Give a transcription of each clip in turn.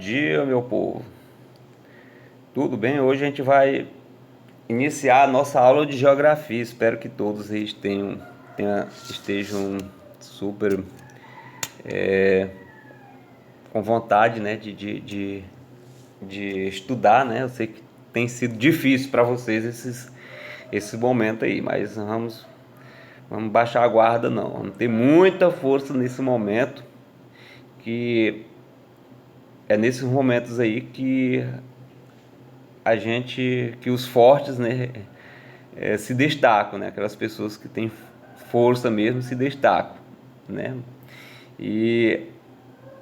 dia, meu povo. Tudo bem? Hoje a gente vai iniciar a nossa aula de geografia. Espero que todos eles estejam super com vontade, né, de estudar, né? Eu sei que tem sido difícil para vocês esse momento aí, mas vamos baixar a guarda não. Vamos ter muita força nesse momento, que é nesses momentos aí que os fortes, né, se destacam, né? Aquelas pessoas que têm força mesmo se destacam, né? E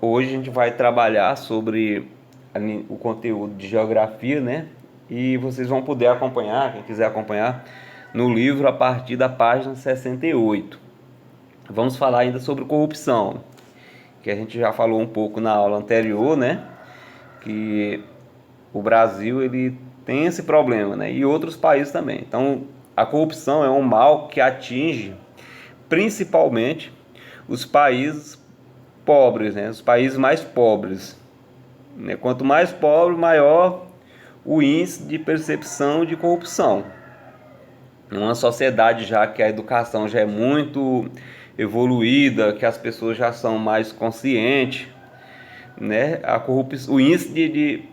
hoje a gente vai trabalhar sobre o conteúdo de geografia, né? E vocês vão poder acompanhar, quem quiser acompanhar, no livro a partir da página 68. Vamos falar ainda sobre corrupção, que a gente já falou um pouco na aula anterior, né? Que o Brasil ele tem esse problema, né? E outros países também. Então, a corrupção é um mal que atinge principalmente os países pobres, né? Os países mais pobres, né? Quanto mais pobre, maior o índice de percepção de corrupção. Uma sociedade já que a educação já é muito evoluída, que as pessoas já são mais conscientes, né? O índice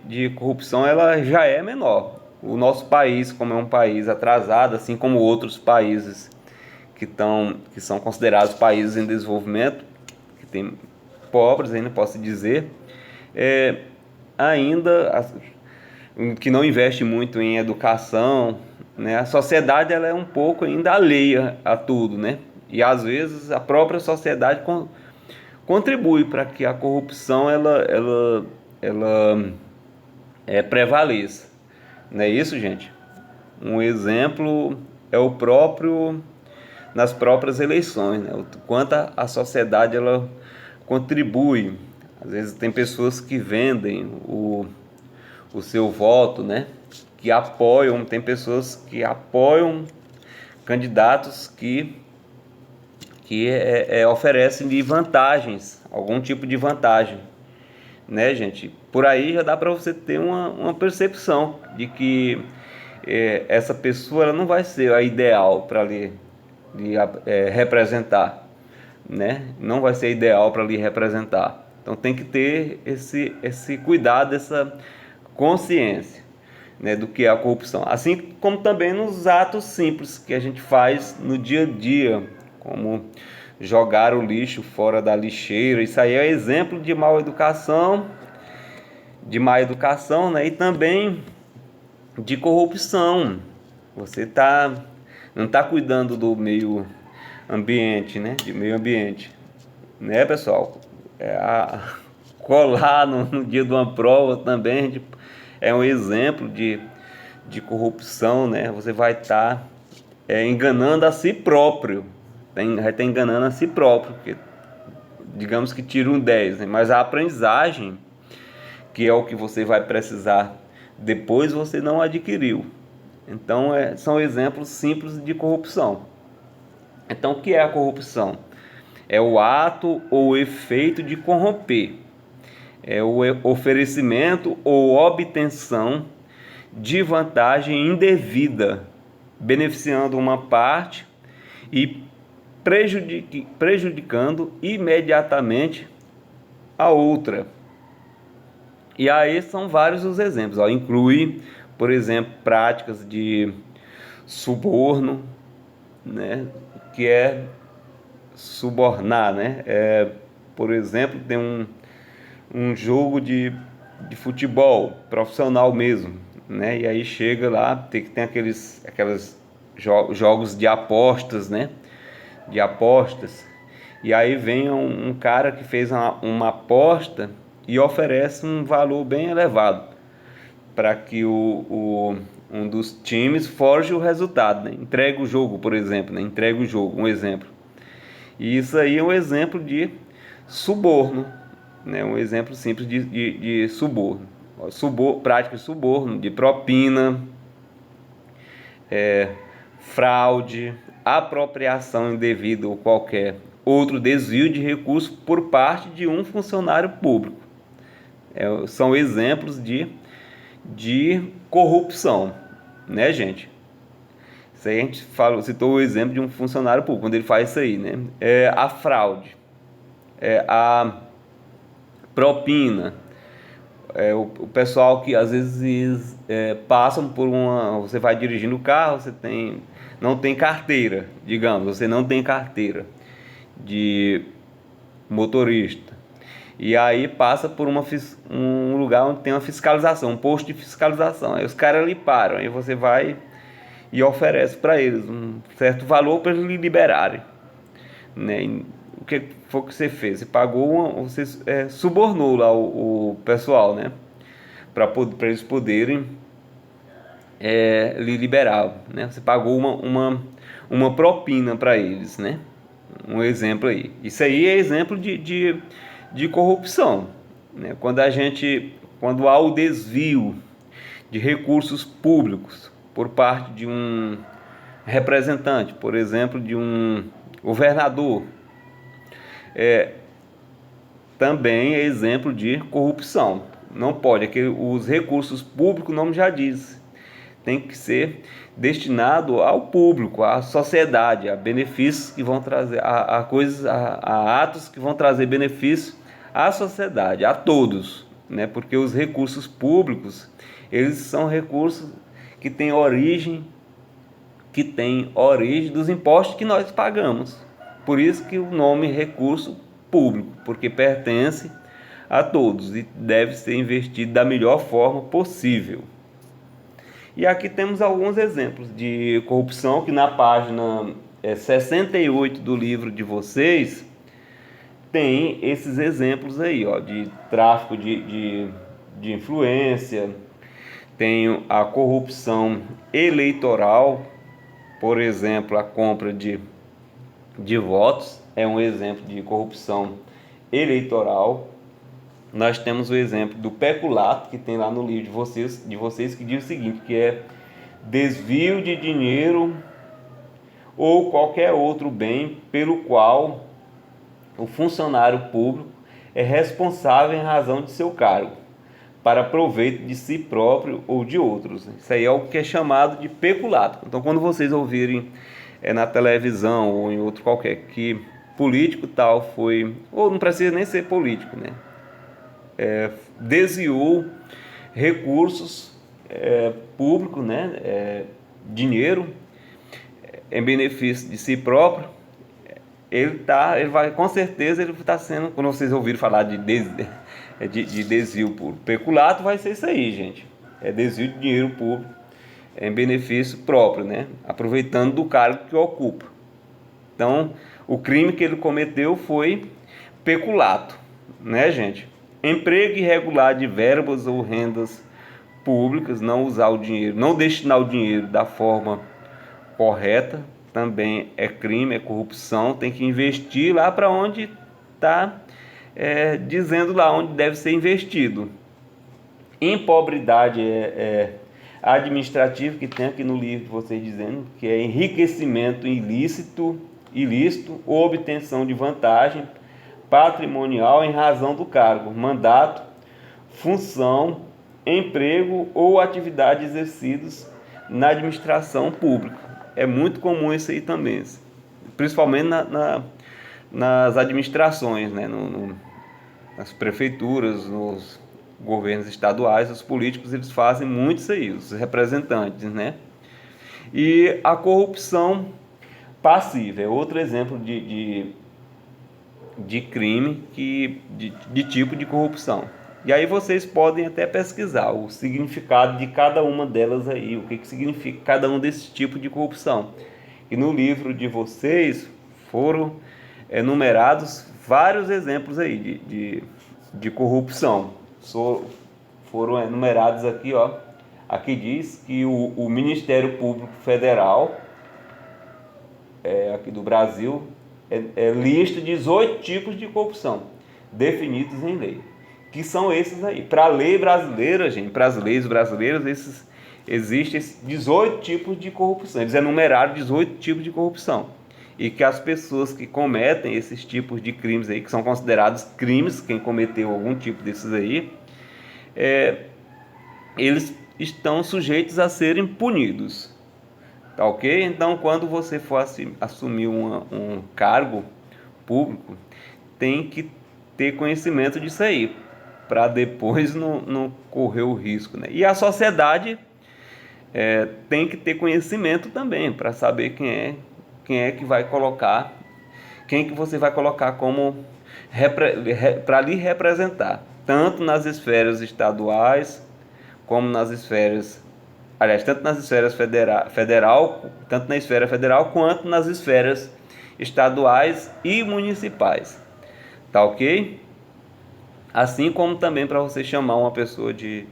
de corrupção ela já é menor. O nosso país, como é um país atrasado, assim como outros países que são considerados países em desenvolvimento, que tem pobres ainda, posso dizer, ainda que não investe muito em educação, né? A sociedade ela é um pouco ainda alheia a tudo, né? E às vezes a própria sociedade contribui para que a corrupção prevaleça. Não é isso, gente? Um exemplo é o próprio nas próprias eleições, né? O quanto a sociedade ela contribui. Às vezes tem pessoas que vendem o seu voto, né? Que apoiam, tem pessoas que apoiam candidatos que oferecem de vantagens, algum tipo de vantagem, né, gente? Por aí já dá para você ter uma percepção de que essa pessoa ela não vai ser a ideal para lhe representar, né? Não vai ser ideal para lhe representar. Então tem que ter esse cuidado, essa consciência, né, do que é a corrupção. Assim como também nos atos simples que a gente faz no dia a dia, como jogar o lixo fora da lixeira. Isso aí é exemplo de má educação, né? E também de corrupção. Você não está cuidando do meio ambiente, né? De meio ambiente, né, pessoal? Colar no dia de uma prova também é um exemplo de corrupção, né? Você vai estar enganando a si próprio, vai estar enganando a si próprio, porque digamos que tira um 10, né? Mas a aprendizagem, que é o que você vai precisar depois, você não adquiriu. Então são exemplos simples de corrupção. Então o que é a corrupção? É o ato ou o efeito de corromper, é o oferecimento ou obtenção de vantagem indevida, beneficiando uma parte e prejudicando imediatamente a outra. E aí são vários os exemplos. Inclui, por exemplo, práticas de suborno, né? Que é subornar, né? Por exemplo, tem um jogo de futebol profissional mesmo, né? E aí chega lá, tem aqueles jogos de apostas, né? De apostas. E aí vem um cara que fez uma aposta e oferece um valor bem elevado para que um dos times forje o resultado, né? Entrega o jogo, por exemplo, né? Entrega o jogo, um exemplo. E isso aí é um exemplo de suborno, né? Um exemplo simples de suborno. Prática de suborno, de propina, fraude, apropriação indevida ou qualquer outro desvio de recursos por parte de um funcionário público. São exemplos de corrupção, né, gente? Isso aí a gente citou o exemplo de um funcionário público, quando ele faz isso aí, né? A fraude, a propina, o pessoal que às vezes passam por você vai dirigindo o carro, não tem carteira, digamos, você não tem carteira de motorista, e aí passa por um lugar onde tem uma fiscalização, um posto de fiscalização, aí os caras ali param, aí você vai e oferece para eles um certo valor para eles lhe liberarem, né? O que foi que você fez? Você pagou você subornou lá o pessoal, né? Para eles poderem lhe liberar, né? Você pagou uma propina para eles, né? Um exemplo aí. Isso aí é exemplo de corrupção, né? Quando há o desvio de recursos públicos por parte de um representante, por exemplo, de um governador, também é exemplo de corrupção. Não pode, os recursos públicos, o nome já diz, tem que ser destinado ao público, à sociedade, a benefícios que vão trazer, a atos que vão trazer benefício à sociedade, a todos, né? Porque os recursos públicos, eles são recursos que têm origem dos impostos que nós pagamos. Por isso que o nome recurso público, porque pertence a todos e deve ser investido da melhor forma possível. E aqui temos alguns exemplos de corrupção que na página 68 do livro de vocês tem esses exemplos aí, ó, de tráfico de influência, tem a corrupção eleitoral, por exemplo, a compra de votos é um exemplo de corrupção eleitoral. Nós temos o exemplo do peculato, que tem lá no livro de vocês que diz o seguinte, que é desvio de dinheiro ou qualquer outro bem pelo qual o funcionário público é responsável em razão de seu cargo, para proveito de si próprio ou de outros. Isso aí é o que é chamado de peculato. Então, quando vocês ouvirem na televisão ou em outro qualquer que político tal foi, ou não precisa nem ser político, né? Desviou recursos públicos, né? Dinheiro em benefício de si próprio, ele vai, com certeza ele está sendo, quando vocês ouvirem falar de desvio por peculato, vai ser isso aí, gente. É desvio de dinheiro público em benefício próprio, né? Aproveitando do cargo que ocupa. Então, o crime que ele cometeu foi peculato, né, gente? Emprego irregular de verbas ou rendas públicas, não usar o dinheiro, não destinar o dinheiro da forma correta, também é crime, é corrupção. Tem que investir lá para onde está dizendo lá onde deve ser investido. Impobridade administrativo, que tem aqui no livro de vocês dizendo que é enriquecimento ilícito ou obtenção de vantagem patrimonial em razão do cargo, mandato, função, emprego ou atividade exercidos na administração pública. É muito comum isso aí também, principalmente nas administrações, né? Nas prefeituras, nos governos estaduais, os políticos eles fazem muito isso aí, os representantes, né? E a corrupção passiva é outro exemplo de crime, de tipo de corrupção. E aí vocês podem até pesquisar o significado de cada uma delas aí, o que significa cada um desses tipos de corrupção. E no livro de vocês foram enumerados vários exemplos aí de corrupção. Foram enumerados aqui, ó. Aqui diz que o Ministério Público Federal aqui do Brasil lista 18 tipos de corrupção definidos em lei, que são esses aí. Para a lei brasileira, gente, para as leis brasileiras, existem 18 tipos de corrupção. Eles enumeraram 18 tipos de corrupção. E que as pessoas que cometem esses tipos de crimes aí, que são considerados crimes, quem cometeu algum tipo desses aí, eles estão sujeitos a serem punidos, tá ok? Então, quando você for assumir um cargo público, tem que ter conhecimento disso aí, para depois não correr o risco, né? E a sociedade tem que ter conhecimento também, para saber quem é que vai colocar, quem que você vai colocar como para lhe representar, tanto nas esferas estaduais como nas esferas, aliás, tanto nas esferas tanto na esfera federal quanto nas esferas estaduais e municipais, tá ok? Assim como também para você chamar uma pessoa de,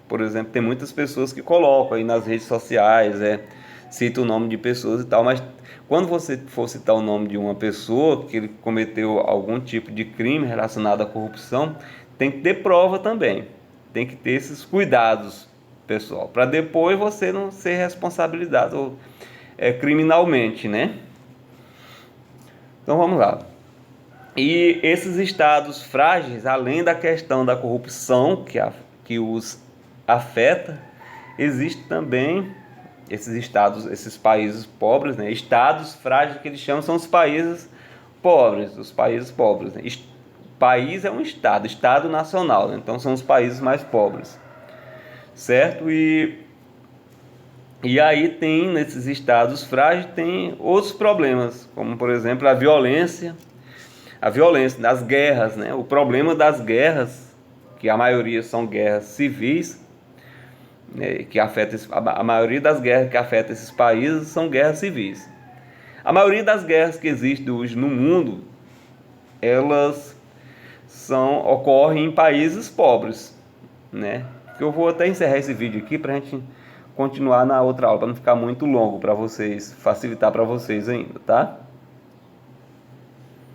por exemplo, tem muitas pessoas que colocam aí nas redes sociais, cita o nome de pessoas e tal, mas quando você for citar o nome de uma pessoa que ele cometeu algum tipo de crime relacionado à corrupção, tem que ter prova também, tem que ter esses cuidados, pessoal, para depois você não ser responsabilizado criminalmente, né? Então vamos lá. E esses estados frágeis, além da questão da corrupção que os afeta, existe também esses estados, esses países pobres, né? Estados frágeis que eles chamam são os países pobres, né? País é um estado, estado nacional, né? Então são os países mais pobres, certo? E aí tem, nesses estados frágeis, tem outros problemas, como por exemplo a violência das guerras, né? O problema das guerras, que a maioria são guerras civis, né? Que afeta a maioria das guerras que afetam esses países são guerras civis. A maioria das guerras que existem hoje no mundo, elas ocorrem em países pobres, né? Eu vou até encerrar esse vídeo aqui para a gente continuar na outra aula, para não ficar muito longo para vocês, facilitar para vocês ainda, tá?